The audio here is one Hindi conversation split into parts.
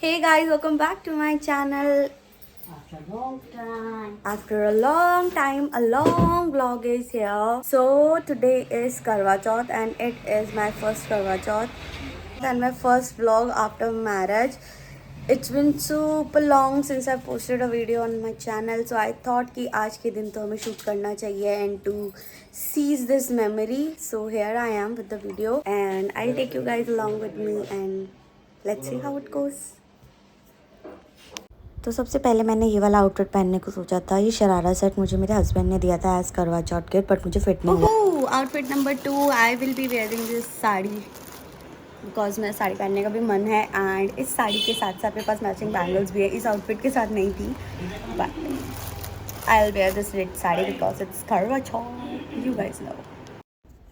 Hey guys, welcome back to my channel. After a long time, a long vlog is here. So today is Karwa Chauth and it is my first Karwa Chauth and my first vlog after marriage. It's been super long since I posted a video on my channel, so I thought कि आज के दिन तो हमें shoot करना चाहिए and to seize this memory. So here I am with the video and I'll take you guys along with me and let's see how it goes. तो सबसे पहले मैंने ये वाला आउटफिट पहनने को सोचा था। ये शरारा सेट मुझे मेरे हस्बैंड ने दिया था एज करवा चौथ गिफ्ट, बट मुझे फिट नहीं हुआ। Outfit number 2, I will be wearing this sari because मेरा साड़ी पहनने का भी मन है एंड इस साड़ी के साथ साथ मेरे पास मैचिंग बैंगल्स भी है। इस आउटफिट के साथ नहीं थी but I will wear this red sari because it's Karwa Chauth, you guys know.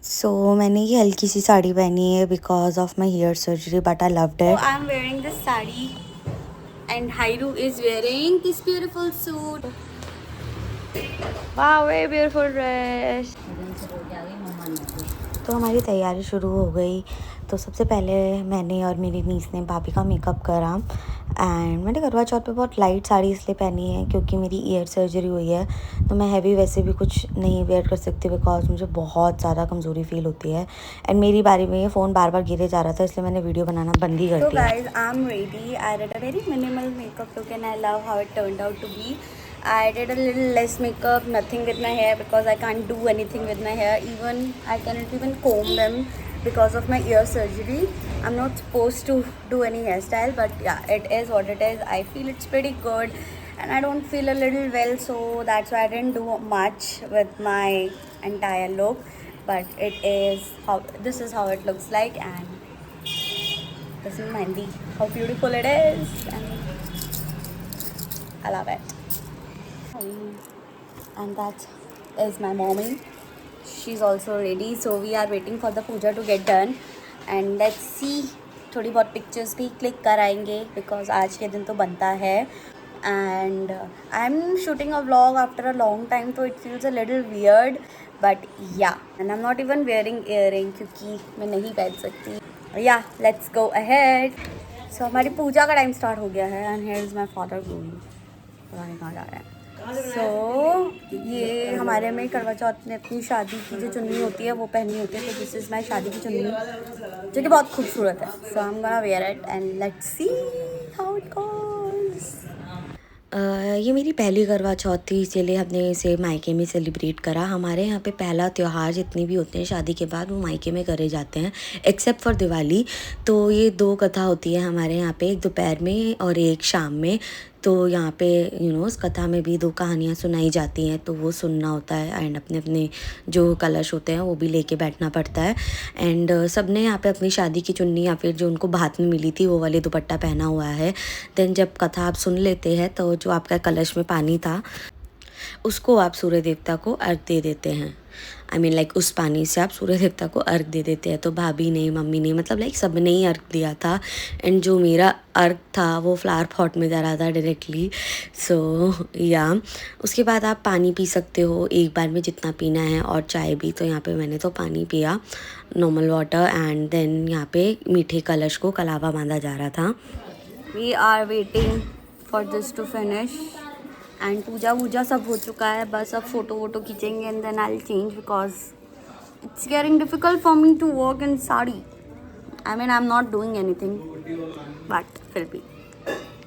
So मैंने ये हल्की सी साड़ी पहनी है because of my hair surgery, but I loved it. I am wearing this sari and Hairu is wearing this beautiful suit. Wow, very beautiful dress. तो हमारी तैयारी शुरू हो गई। तो सबसे पहले मैंने और मेरी नीस ने भाभी का मेकअप करा एंड मैंने करवा चौथ पे बहुत लाइट साड़ी इसलिए पहनी है क्योंकि मेरी ईयर सर्जरी हुई है, तो मैं हैवी वैसे भी कुछ नहीं वेयर कर सकती बिकॉज मुझे बहुत ज़्यादा कमज़ोरी फील होती है एंड मेरी बारी में ये फ़ोन बार बार गिरे जा रहा था, इसलिए मैंने वीडियो बनाना बंद ही कर दिया। So guys, I'm ready. I did a very minimal makeup look and I love how it turned out to be. I did a little less makeup, nothing with my hair because I can't do anything with my hair. Even I cannot even comb them because of my ear surgery. I'm not supposed to do any hairstyle, but yeah, it is what it is. I feel it's pretty good and I don't feel a little well, so that's why I didn't do much with my entire look. But this is how it looks like, and this is Mehndi. How beautiful it is, and I love it. And that is my mommy. She's also ready, so we are waiting for the puja to get done and let's see, थोड़ी बहुत पिक्चर्स भी क्लिक कराएंगे बिकॉज आज के दिन तो बनता है and I am shooting a vlog after a long time, तो it feels a little weird but yeah, and I am not even wearing earring क्योंकि मैं नहीं पहन सकती। या लेट्स गो अहेड। सो हमारी पूजा का टाइम स्टार्ट हो गया है and here is my father going, पता नहीं कहाँ जा रहा है। ये हमारे में करवा चौथ ने अपनी शादी की जो चुन्नी होती है वो पहनी होती है, तो दिस इज़ माई शादी की चुन्नी जो कि बहुत खूबसूरत है। So I am gonna wear it and let's see how it goes. ये मेरी पहली करवा चौथ थी, इसीलिए हमने इसे मायके में सेलिब्रेट करा। हमारे यहाँ पे पहला त्यौहार जितने भी होते हैं शादी के बाद वो मायके में करे जाते हैं एक्सेप्ट फॉर दिवाली। तो ये 2 कथा होती है हमारे यहाँ पे, एक दोपहर में और एक शाम में। तो यहाँ पे उस कथा में भी 2 कहानियाँ सुनाई जाती हैं, तो वो सुनना होता है एंड अपने अपने जो कलश होते हैं वो भी लेके बैठना पड़ता है। एंड सब ने यहाँ पे अपनी शादी की चुन्नी या फिर जो उनको भात में मिली थी वो वाली दुपट्टा पहना हुआ है। देन जब कथा आप सुन लेते हैं तो जो आपका कलश में पानी था उसको आप सूर्य देवता को अर्घ दे देते हैं। आई मीन लाइक उस पानी से आप सूर्य देवता को अर्घ दे देते हैं। तो भाभी ने, मम्मी ने, मतलब लाइक सब ने ही अर्घ दिया था एंड जो मेरा अर्घ था वो फ्लावर पॉट में जा रहा था डायरेक्टली। सो या उसके बाद आप पानी पी सकते हो एक बार में जितना पीना है और चाय भी। तो यहाँ पे मैंने तो पानी पिया, नॉर्मल वाटर, एंड देन यहाँ पे मीठे कलश को कलावा बांधा जा रहा था। We are waiting for this to finish and पूजा वूजा सब हो चुका है, बस अब फ़ोटो वोटो खींचेंगे and then I will change because it's getting difficult for me to work in sari. I mean I am not doing anything but फिर भी।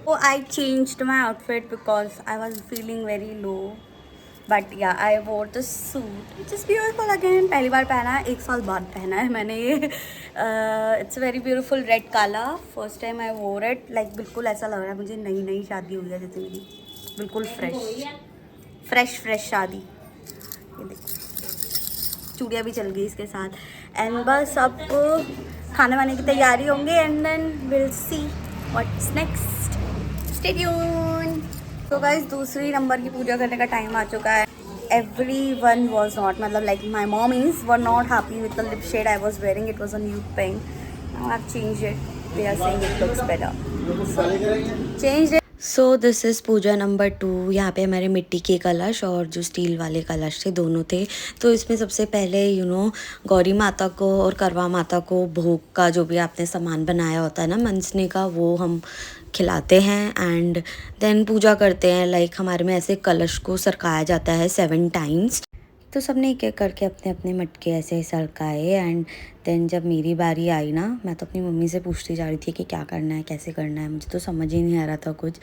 So I changed my outfit because I was feeling very low, but yeah, I wore the suit which is beautiful again. पहली बार पहना है, 1 साल बाद पहना है मैंने ये। It's very beautiful red color. First time I wore it, like बिल्कुल ऐसा लग रहा है मुझे नई नई शादी हुई है जैसे मेरी, बिल्कुल फ्रेश शादी। ये देखो चूड़ियाँ भी चल गई इसके साथ एंड बस अब खाने वाने की तैयारी होंगे and then will see what's next. Stay tuned. तो गाइस दूसरी नंबर की पूजा करने का टाइम आ चुका है। Everyone was not, मतलब like my mommies were not happy with the lip shade I was wearing. It was a nude pink. Now I've changed it. They are saying it looks better. So changed it. So this is पूजा नंबर 2। यहाँ पे हमारे मिट्टी के कलश और जो स्टील वाले कलश थे दोनों थे। तो इसमें सबसे पहले गौरी माता को और करवा माता को भोग का जो भी आपने सामान बनाया होता है ना मनसने का, वो हम खिलाते हैं एंड देन पूजा करते हैं। लाइक हमारे में ऐसे कलश को सरकाया जाता है 7 टाइम्स। तो सबने एक एक करके अपने अपने मटके ऐसे ही सरकाए एंड देन जब मेरी बारी आई ना, मैं तो अपनी मम्मी से पूछती जा रही थी कि क्या करना है, कैसे करना है, मुझे तो समझ ही नहीं आ रहा था कुछ।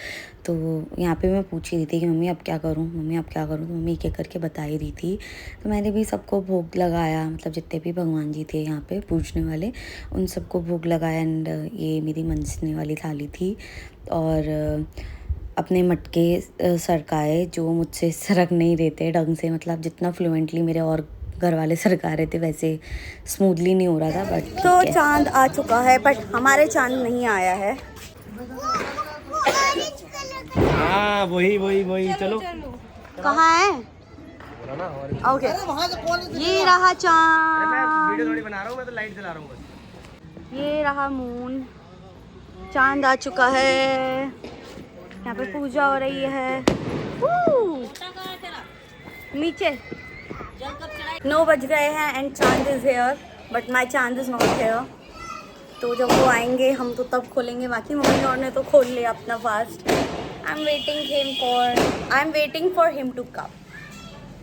तो यहाँ पे मैं पूछ ही रही थी कि मम्मी अब क्या करूँ, मम्मी अब क्या करूँ, तो मम्मी एक एक करके बता ही रही थी। तो मैंने भी सबको भोग लगाया, मतलब जितने भी भगवान जी थे यहाँ पे पूजने वाले उन सबको भोग लगाया एंड ये मेरी मंजने वाली थाली थी। और अपने मटके सरकाए जो मुझसे सरक नहीं रहे थे ढंग से, मतलब जितना फ्लुएंटली मेरे और घर वाले सरका रहे थे वैसे स्मूथली नहीं हो रहा था, बट तो चांद आ चुका है बट हमारे चांद नहीं आया है। हाँ वही वही वही, चलो कहाँ है? ओके ये रहा चांद, मैं वीडियो थोड़ी बना रहा हूँ, मैं तो लाइट जला रहा हूँ बस। ये रहा मून, चांद आ चुका है, यहाँ पे पूजा हो रही है। नीचे 9 बज गए हैं एंड चांद इज हेयर बट माई चांद इज नॉट हेयर। तो जब वो आएंगे हम तो तब खोलेंगे, बाकी मम्मी और ने तो खोल लिया अपना fast. I am waiting for him to come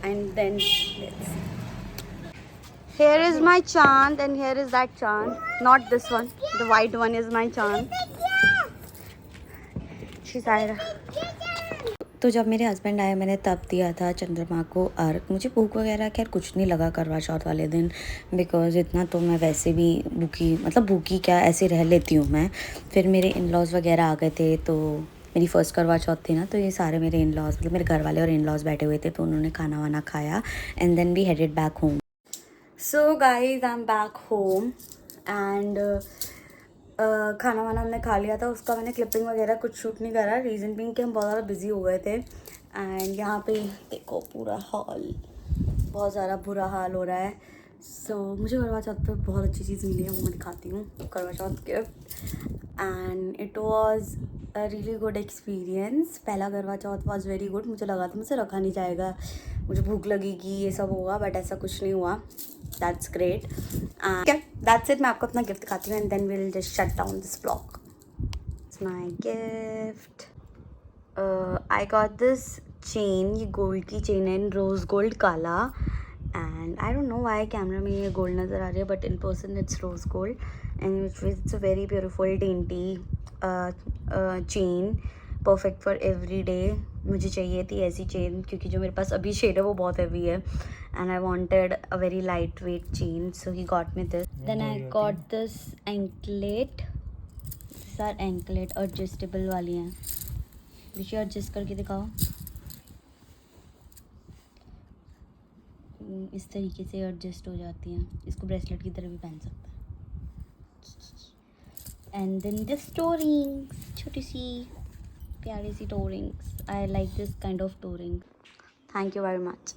and then here is my chand and here is that chand, not this one, the white one is my chand. she's Ira. तो जब मेरे हस्बैंड आए मैंने तब दिया था चंद्रमा को अर्घ। मुझे भूख वगैरह खैर कुछ नहीं लगा करवा चौथ वाले दिन, बिकॉज इतना तो मैं वैसे भी भूखी, मतलब भूखी क्या ऐसे रह लेती हूँ मैं। फिर मेरे इन लॉज वगैरह आ गए थे, तो मेरी फ़र्स्ट करवा चौथ थी ना, तो ये सारे मेरे इन लॉज मतलब मेरे घर वाले और इन लॉज बैठे हुए थे, तो उन्होंने खाना वाना खाया and then we headed back home. So guys I am back home and खाना वाना हमने खा लिया था, उसका मैंने क्लिपिंग वगैरह कुछ शूट नहीं करा, रीज़न बिंग कि हम बहुत ज़्यादा बिजी हो गए थे। एंड यहाँ पे देखो पूरा हॉल, बहुत ज़्यादा बुरा हाल हो रहा है। सो मुझे करवा चौथ पे बहुत अच्छी चीज़ मिली है, वो मैं दिखाती हूँ, Karva Chauth gift and it was a really good experience. पहला करवा चौथ वॉज वेरी गुड। मुझे लगा था मुझसे रखा नहीं जाएगा, मुझे भूख लगेगी, ये सब होगा, बट ऐसा कुछ नहीं हुआ। That's great. That's it. मैं आपको अपना गिफ्ट दिखाती हूँ and then will just shut down this blog. It's my gift. I got this chain, ये गोल्ड की चेन है इन रोज़ गोल्ड काला, and I don't know why camera में ये गोल्ड नज़र आ रही है but in person it's rose gold and it's a very beautiful dainty chain, perfect for every day. मुझे चाहिए थी ऐसी चेन क्योंकि जो मेरे पास अभी शेड है वो बहुत हैवी है and I wanted a very light weight chain, so he got me this. Then I got this anklet, this are anklet adjustable वाली हैं, विषय एडजस्ट करके दिखाओ। इस तरीके से एडजस्ट हो जाती हैं, इसको ब्रेसलेट की तरह भी पहन सकता है। एंड देन दिस टोरिंग्स, छोटी सी प्यारी सी toe rings, I like this kind of toe ring. Thank you very much.